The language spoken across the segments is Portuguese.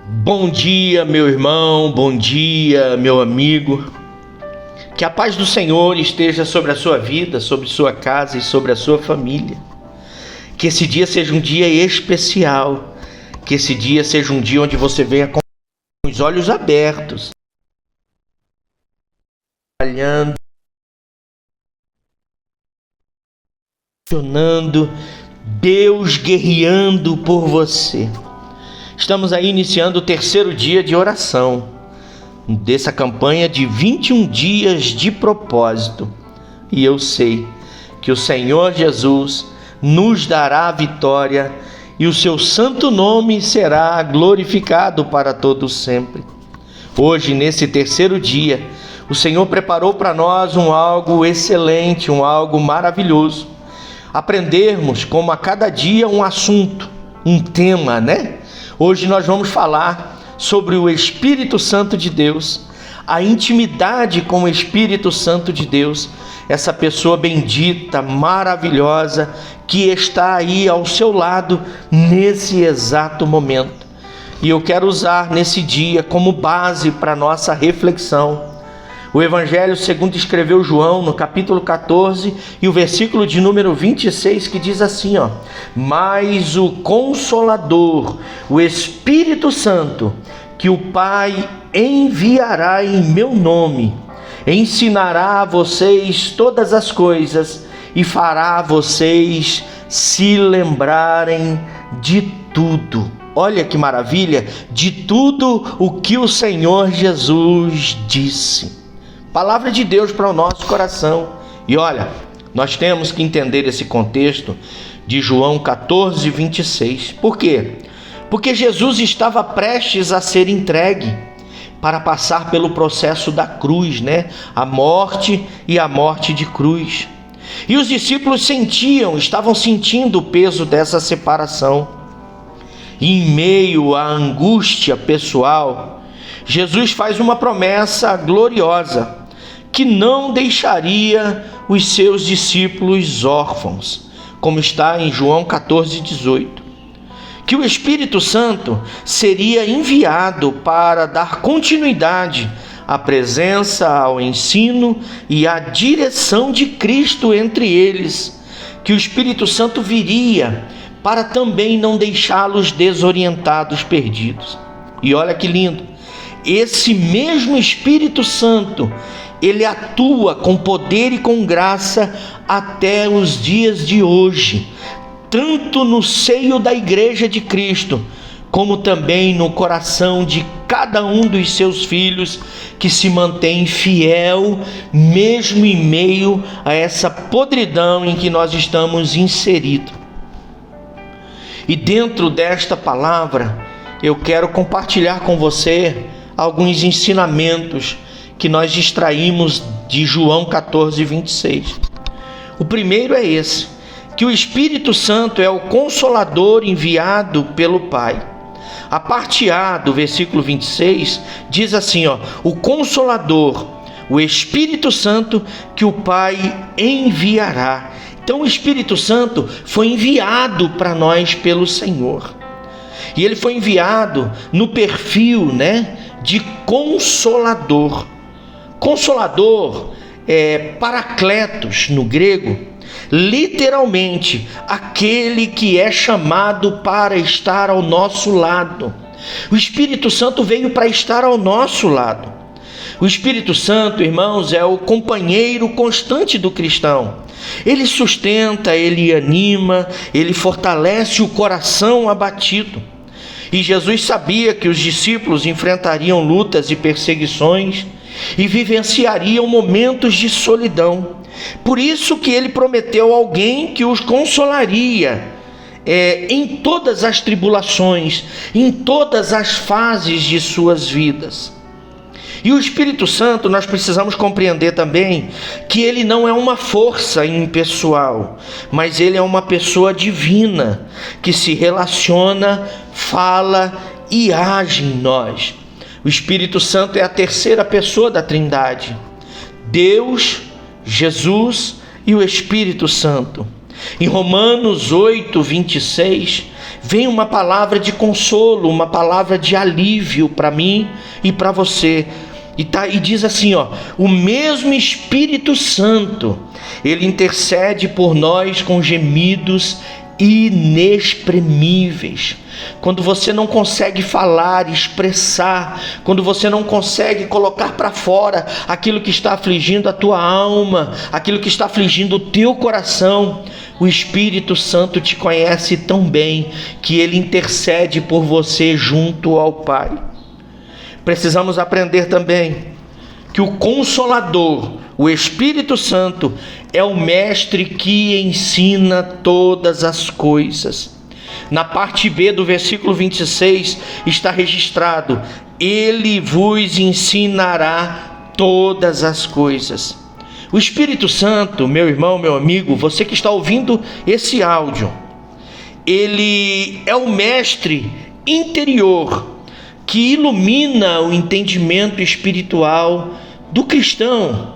Bom dia, meu irmão, bom dia, meu amigo. Que a paz do Senhor esteja sobre a sua vida, sobre sua casa e sobre a sua família. Que esse dia seja um dia especial. Que esse dia seja um dia onde você venha com os olhos abertos, trabalhando, funcionando, Deus guerreando por você. Estamos aí iniciando o terceiro dia de oração dessa campanha de 21 dias de propósito. E eu sei que o Senhor Jesus nos dará a vitória e o seu santo nome será glorificado para todos sempre. Hoje, nesse terceiro dia, o Senhor preparou para nós algo excelente, algo maravilhoso. Aprendermos como a cada dia um assunto, um tema, né? Hoje nós vamos falar sobre o Espírito Santo de Deus, a intimidade com o Espírito Santo de Deus, essa pessoa bendita, maravilhosa, que está aí ao seu lado nesse exato momento. E eu quero usar nesse dia como base para nossa reflexão o Evangelho segundo escreveu João, no capítulo 14, e o versículo de número 26, que diz assim, mas o Consolador, o Espírito Santo, que o Pai enviará em meu nome, ensinará a vocês todas as coisas e fará vocês se lembrarem de tudo. Olha que maravilha, de tudo o que o Senhor Jesus disse. Palavra de Deus para o nosso coração. E olha, nós temos que entender esse contexto de João 14, 26. Por quê? Porque Jesus estava prestes a ser entregue para passar pelo processo da cruz, né? A morte e a morte de cruz. E os discípulos estavam sentindo o peso dessa separação. E em meio à angústia pessoal, Jesus faz uma promessa gloriosa, que não deixaria os seus discípulos órfãos, como está em João 14, 18. Que o Espírito Santo seria enviado para dar continuidade à presença, ao ensino e à direção de Cristo entre eles. Que o Espírito Santo viria para também não deixá-los desorientados, perdidos. E olha que lindo, esse mesmo Espírito Santo, ele atua com poder e com graça até os dias de hoje, tanto no seio da Igreja de Cristo, como também no coração de cada um dos seus filhos que se mantém fiel, mesmo em meio a essa podridão em que nós estamos inseridos. E dentro desta palavra, eu quero compartilhar com você alguns ensinamentos que nós extraímos de João 14, 26. O primeiro é esse, que o Espírito Santo é o Consolador enviado pelo Pai. A parte A do versículo 26 diz assim, o Consolador, o Espírito Santo que o Pai enviará. Então o Espírito Santo foi enviado para nós pelo Senhor. E ele foi enviado no perfil, de Consolador. Consolador é Paracletos no grego, literalmente aquele que é chamado para estar ao nosso lado. O Espírito Santo veio para estar ao nosso lado. O Espírito Santo, irmãos, é o companheiro constante do cristão. Ele sustenta, ele anima, ele fortalece o coração abatido. E Jesus sabia que os discípulos enfrentariam lutas e perseguições e vivenciariam momentos de solidão. Por isso que ele prometeu alguém que os consolaria em todas as tribulações, em todas as fases de suas vidas. E o Espírito Santo, nós precisamos compreender também que ele não é uma força impessoal, mas ele é uma pessoa divina que se relaciona, fala e age em nós. O Espírito Santo é a terceira pessoa da Trindade: Deus, Jesus e o Espírito Santo. Em Romanos 8, 26, vem uma palavra de consolo, uma palavra de alívio para mim e para você. E diz assim, o mesmo Espírito Santo, ele intercede por nós com gemidos inexprimíveis. Quando você não consegue falar, expressar, quando você não consegue colocar para fora aquilo que está afligindo a tua alma, aquilo que está afligindo o teu coração, o Espírito Santo te conhece tão bem que ele intercede por você junto ao Pai. Precisamos aprender também que o Consolador, o Espírito Santo, é o mestre que ensina todas as coisas. Na parte B do versículo 26 está registrado: ele vos ensinará todas as coisas. O Espírito Santo, meu irmão, meu amigo, você que está ouvindo esse áudio, ele é o mestre interior que ilumina o entendimento espiritual do cristão,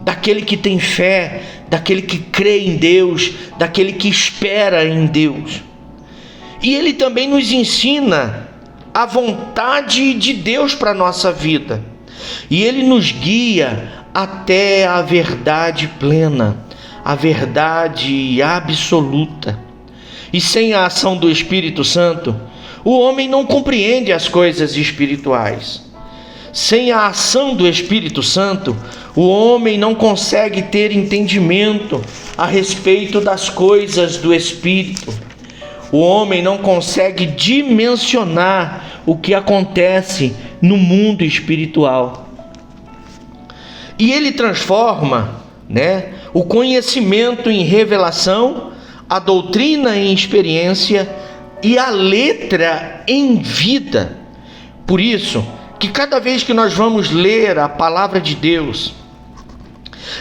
daquele que tem fé, daquele que crê em Deus, daquele que espera em Deus. E ele também nos ensina a vontade de Deus para a nossa vida. E ele nos guia até a verdade plena, a verdade absoluta. E sem a ação do Espírito Santo, o homem não compreende as coisas espirituais. Sem a ação do Espírito Santo, o homem não consegue ter entendimento a respeito das coisas do Espírito. O homem não consegue dimensionar o que acontece no mundo espiritual. E ele transforma, o conhecimento em revelação, a doutrina em experiência e a letra em vida. Por isso, que cada vez que nós vamos ler a palavra de Deus,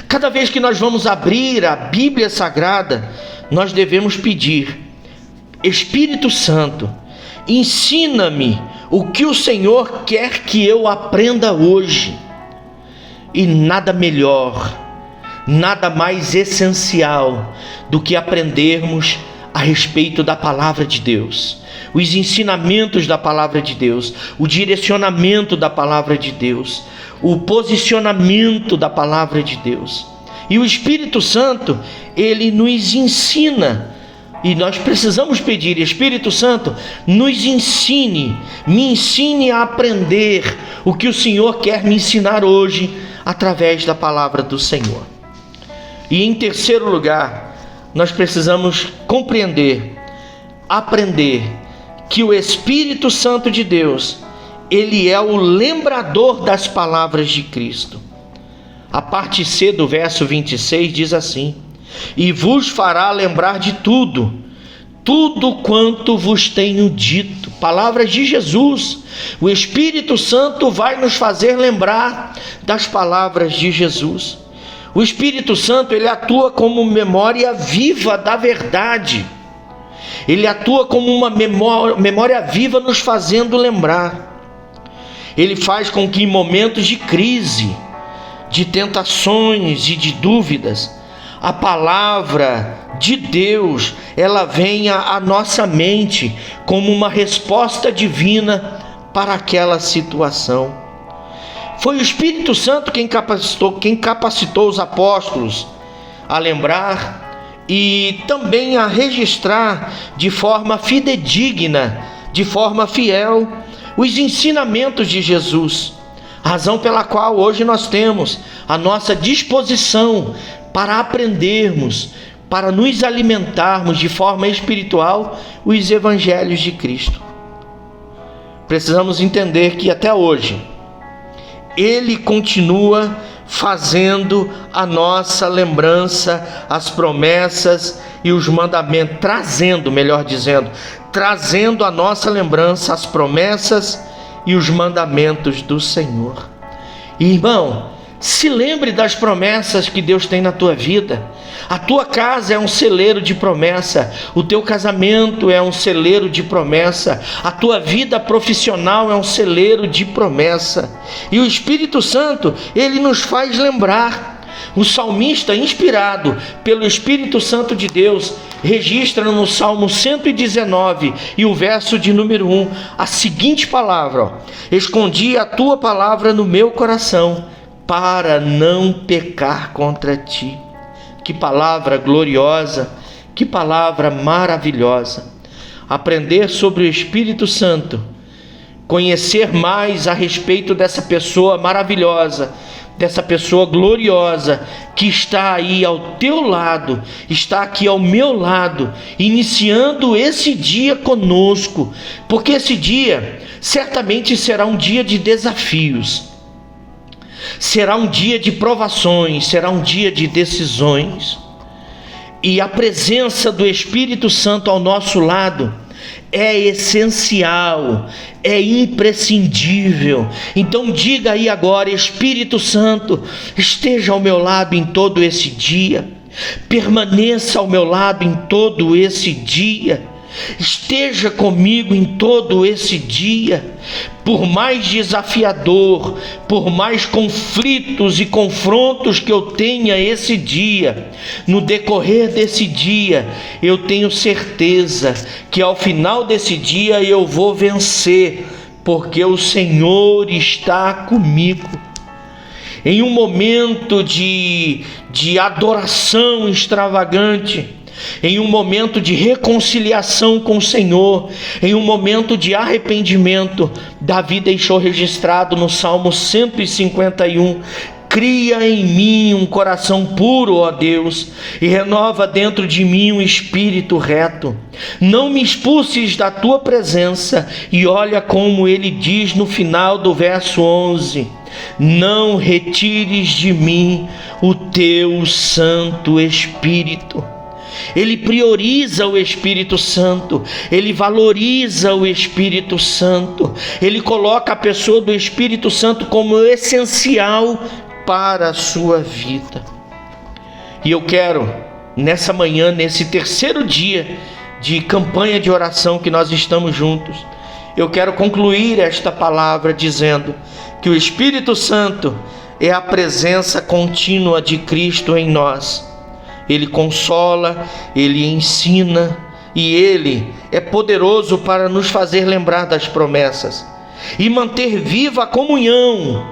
cada vez que nós vamos abrir a Bíblia Sagrada, nós devemos pedir: Espírito Santo, ensina-me o que o Senhor quer que eu aprenda hoje. E nada melhor, nada mais essencial do que aprendermos a respeito da palavra de Deus, os ensinamentos da palavra de Deus, o direcionamento da palavra de Deus, o posicionamento da palavra de Deus. E o Espírito Santo, ele nos ensina. E nós precisamos pedir: Espírito Santo, nos ensine, me ensine a aprender o que o Senhor quer me ensinar hoje através da palavra do Senhor. E em terceiro lugar, nós precisamos aprender que o Espírito Santo de Deus, ele é o lembrador das palavras de Cristo. A parte C do verso 26 diz assim: e vos fará lembrar de tudo quanto vos tenho dito. Palavras de Jesus. O Espírito Santo vai nos fazer lembrar das palavras de Jesus. O Espírito Santo, ele atua como memória viva da verdade. Ele atua como uma memória viva, nos fazendo lembrar. Ele faz com que em momentos de crise, de tentações e de dúvidas, a palavra de Deus, ela venha à nossa mente como uma resposta divina para aquela situação. Foi o Espírito Santo quem capacitou os apóstolos a lembrar e também a registrar de forma fidedigna, de forma fiel, os ensinamentos de Jesus. Razão pela qual hoje nós temos à nossa disposição para aprendermos, para nos alimentarmos de forma espiritual os evangelhos de Cristo. Precisamos entender que até hoje Ele continua fazendo a nossa lembrança, as promessas e os mandamentos, trazendo à nossa lembrança as promessas e os mandamentos do Senhor. Irmão, se lembre das promessas que Deus tem na tua vida. A tua casa é um celeiro de promessa, o teu casamento é um celeiro de promessa, a tua vida profissional é um celeiro de promessa. E o Espírito Santo, ele nos faz lembrar. O salmista, inspirado pelo Espírito Santo de Deus, registra no Salmo 119 e o verso de número 1 a seguinte palavra: escondi a tua palavra no meu coração para não pecar contra ti. Que palavra gloriosa, que palavra maravilhosa. Aprender sobre o Espírito Santo, conhecer mais a respeito dessa pessoa maravilhosa, dessa pessoa gloriosa que está aí ao teu lado, está aqui ao meu lado, iniciando esse dia conosco, porque esse dia certamente será um dia de desafios, será um dia de provações, será um dia de decisões, e a presença do Espírito Santo ao nosso lado é essencial, é imprescindível. Então diga aí agora: Espírito Santo, esteja ao meu lado em todo esse dia, permaneça ao meu lado em todo esse dia, esteja comigo em todo esse dia. Por mais desafiador, por mais conflitos e confrontos que eu tenha esse dia, no decorrer desse dia, eu tenho certeza que ao final desse dia eu vou vencer, porque o Senhor está comigo. Em um momento de adoração extravagante, em um momento de reconciliação com o Senhor, em um momento de arrependimento, Davi deixou registrado no Salmo 151: cria em mim um coração puro, ó Deus, e renova dentro de mim um espírito reto. Não me expulses da tua presença. E olha como ele diz no final do verso 11: não retires de mim o teu Santo Espírito. Ele prioriza o Espírito Santo, ele valoriza o Espírito Santo, ele coloca a pessoa do Espírito Santo como essencial para a sua vida. E eu quero, nessa manhã, nesse terceiro dia de campanha de oração que nós estamos juntos, eu quero concluir esta palavra dizendo que o Espírito Santo é a presença contínua de Cristo em nós. Ele consola, ele ensina e ele é poderoso para nos fazer lembrar das promessas e manter viva a comunhão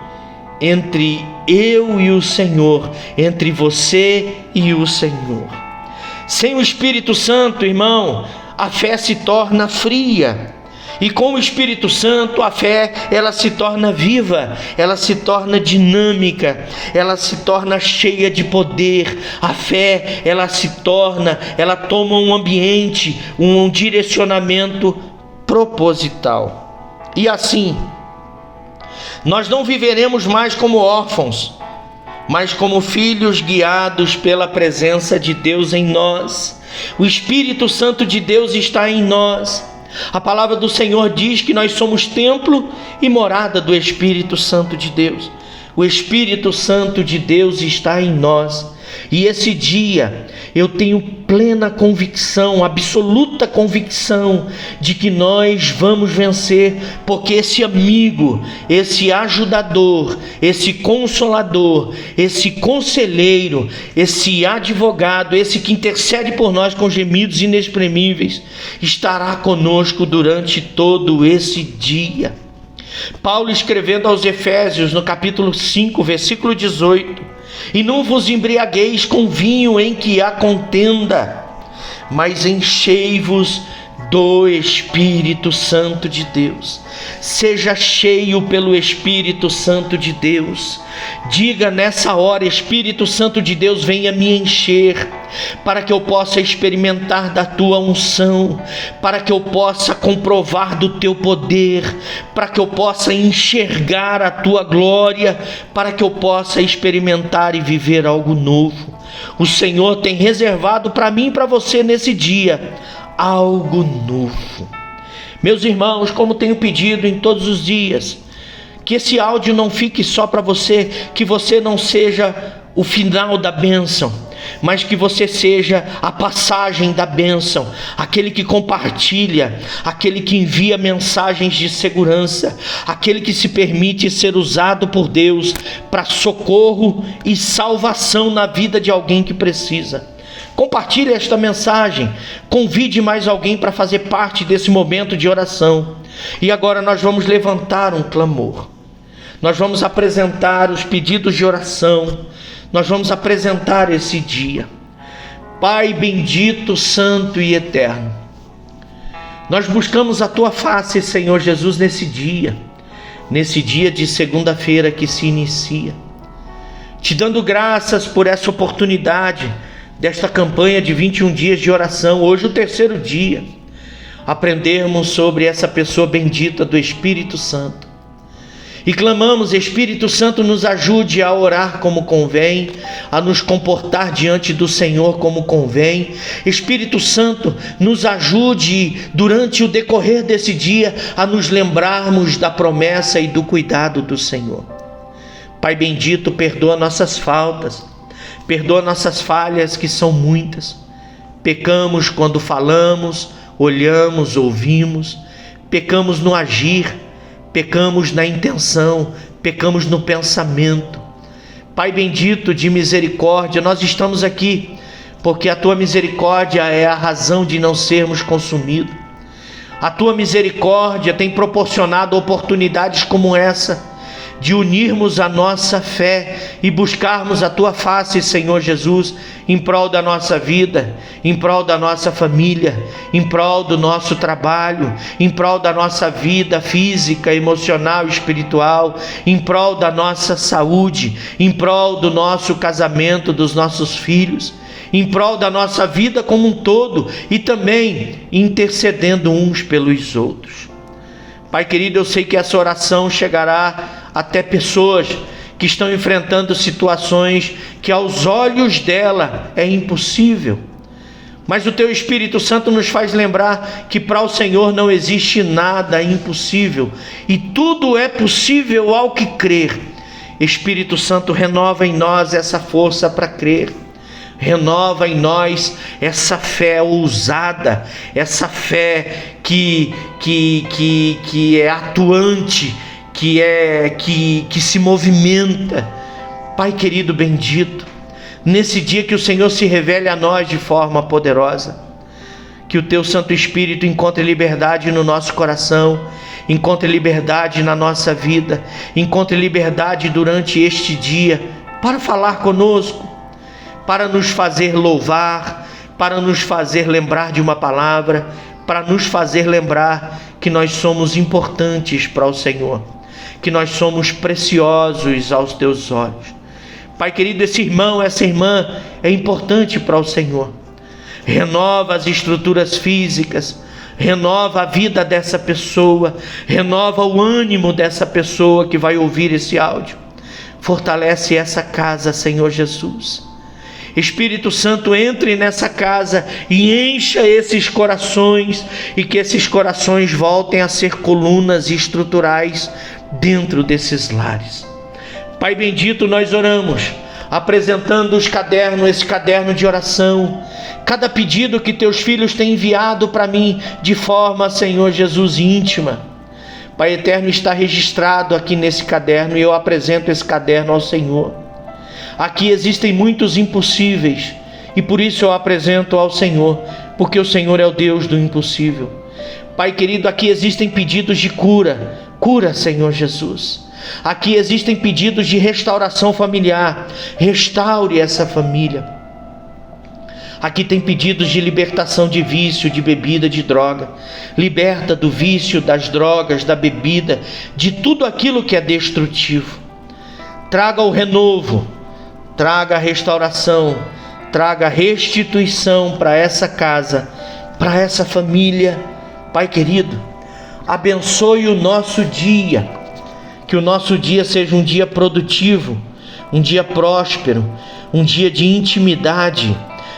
entre eu e o Senhor, entre você e o Senhor. Sem o Espírito Santo, irmão, a fé se torna fria. E com o Espírito Santo, a fé, ela se torna viva, ela se torna dinâmica, ela se torna cheia de poder. A fé, ela toma um ambiente, um direcionamento proposital. E assim, nós não viveremos mais como órfãos, mas como filhos guiados pela presença de Deus em nós. O Espírito Santo de Deus está em nós. A palavra do Senhor diz que nós somos templo e morada do Espírito Santo de Deus. O Espírito Santo de Deus está em nós. E esse dia eu tenho plena convicção, absoluta convicção de que nós vamos vencer, porque esse amigo, esse ajudador, esse consolador, esse conselheiro, esse advogado, esse que intercede por nós com gemidos inexprimíveis, estará conosco durante todo esse dia. Paulo, escrevendo aos Efésios, no capítulo 5, versículo 18: e não vos embriagueis com vinho em que há contenda, mas enchei-vos do Espírito Santo de Deus. Seja cheio pelo Espírito Santo de Deus. Diga nessa hora: Espírito Santo de Deus, venha me encher, para que eu possa experimentar da tua unção, para que eu possa comprovar do teu poder, para que eu possa enxergar a tua glória, para que eu possa experimentar e viver algo novo. O Senhor tem reservado para mim e para você nesse dia algo novo. Meus irmãos, como tenho pedido em todos os dias, que esse áudio não fique só para você, que você não seja o final da bênção, mas que você seja a passagem da bênção, aquele que compartilha, aquele que envia mensagens de segurança, aquele que se permite ser usado por Deus para socorro e salvação na vida de alguém que precisa. Compartilhe esta mensagem, convide mais alguém para fazer parte desse momento de oração. E agora nós vamos levantar um clamor, nós vamos apresentar os pedidos de oração, nós vamos apresentar esse dia. Pai bendito, santo e eterno, nós buscamos a Tua face, Senhor Jesus, nesse dia de segunda-feira que se inicia, te dando graças por essa oportunidade desta campanha de 21 dias de oração. Hoje o terceiro dia, aprendermos sobre essa pessoa bendita do Espírito Santo. E clamamos: Espírito Santo, nos ajude a orar como convém, a nos comportar diante do Senhor como convém. Espírito Santo, nos ajude durante o decorrer desse dia a nos lembrarmos da promessa e do cuidado do Senhor. Pai bendito, perdoa nossas faltas, perdoa nossas falhas, que são muitas. Pecamos quando falamos, olhamos, ouvimos, pecamos no agir, pecamos na intenção, pecamos no pensamento. Pai bendito de misericórdia, nós estamos aqui porque a Tua misericórdia é a razão de não sermos consumidos. A Tua misericórdia tem proporcionado oportunidades como essa, de unirmos a nossa fé e buscarmos a Tua face, Senhor Jesus, em prol da nossa vida, em prol da nossa família, em prol do nosso trabalho, em prol da nossa vida física, emocional e espiritual, em prol da nossa saúde, em prol do nosso casamento, dos nossos filhos, em prol da nossa vida como um todo, e também intercedendo uns pelos outros. Pai querido, eu sei que essa oração chegará até pessoas que estão enfrentando situações que aos olhos dela é impossível. Mas o Teu Espírito Santo nos faz lembrar que para o Senhor não existe nada impossível, e tudo é possível ao que crer. Espírito Santo, renova em nós essa força para crer. Renova em nós essa fé ousada, essa fé que é atuante, que se movimenta. Pai querido bendito, nesse dia que o Senhor se revele a nós de forma poderosa, que o Teu Santo Espírito encontre liberdade no nosso coração, encontre liberdade na nossa vida, encontre liberdade durante este dia para falar conosco, para nos fazer louvar, para nos fazer lembrar de uma palavra, para nos fazer lembrar que nós somos importantes para o Senhor, que nós somos preciosos aos Teus olhos. Pai querido, esse irmão, essa irmã é importante para o Senhor. Renova as estruturas físicas, renova a vida dessa pessoa, renova o ânimo dessa pessoa que vai ouvir esse áudio. Fortalece essa casa, Senhor Jesus. Espírito Santo, entre nessa casa e encha esses corações, e que esses corações voltem a ser colunas estruturais dentro desses lares. Pai bendito, nós oramos, apresentando esse caderno de oração, cada pedido que Teus filhos têm enviado para mim de forma, Senhor Jesus, íntima. Pai eterno, está registrado aqui nesse caderno, e eu apresento esse caderno ao Senhor. Aqui existem muitos impossíveis, e por isso eu apresento ao Senhor, porque o Senhor é o Deus do impossível. Pai querido, aqui existem pedidos de cura, Senhor Jesus. Aqui existem pedidos de restauração familiar, restaure essa família. Aqui tem pedidos de libertação de vício, de bebida, de droga. Liberta do vício, das drogas, da bebida, de tudo aquilo que é destrutivo. Traga o renovo, traga a restauração, traga a restituição para essa casa, para essa família. Pai querido, abençoe o nosso dia, que o nosso dia seja um dia produtivo, um dia próspero, um dia de intimidade,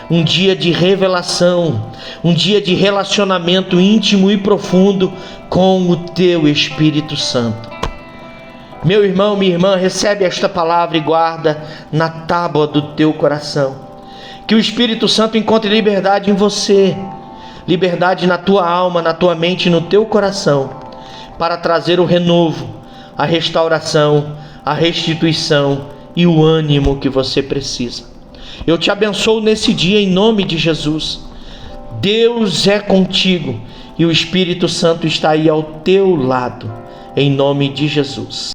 um dia de revelação, um dia de relacionamento íntimo e profundo com o Teu Espírito Santo. Meu irmão, minha irmã, recebe esta palavra e guarda na tábua do teu coração. Que o Espírito Santo encontre liberdade em você, liberdade na tua alma, na tua mente e no teu coração, para trazer o renovo, a restauração, a restituição e o ânimo que você precisa. Eu te abençoo nesse dia em nome de Jesus. Deus é contigo e o Espírito Santo está aí ao teu lado, em nome de Jesus.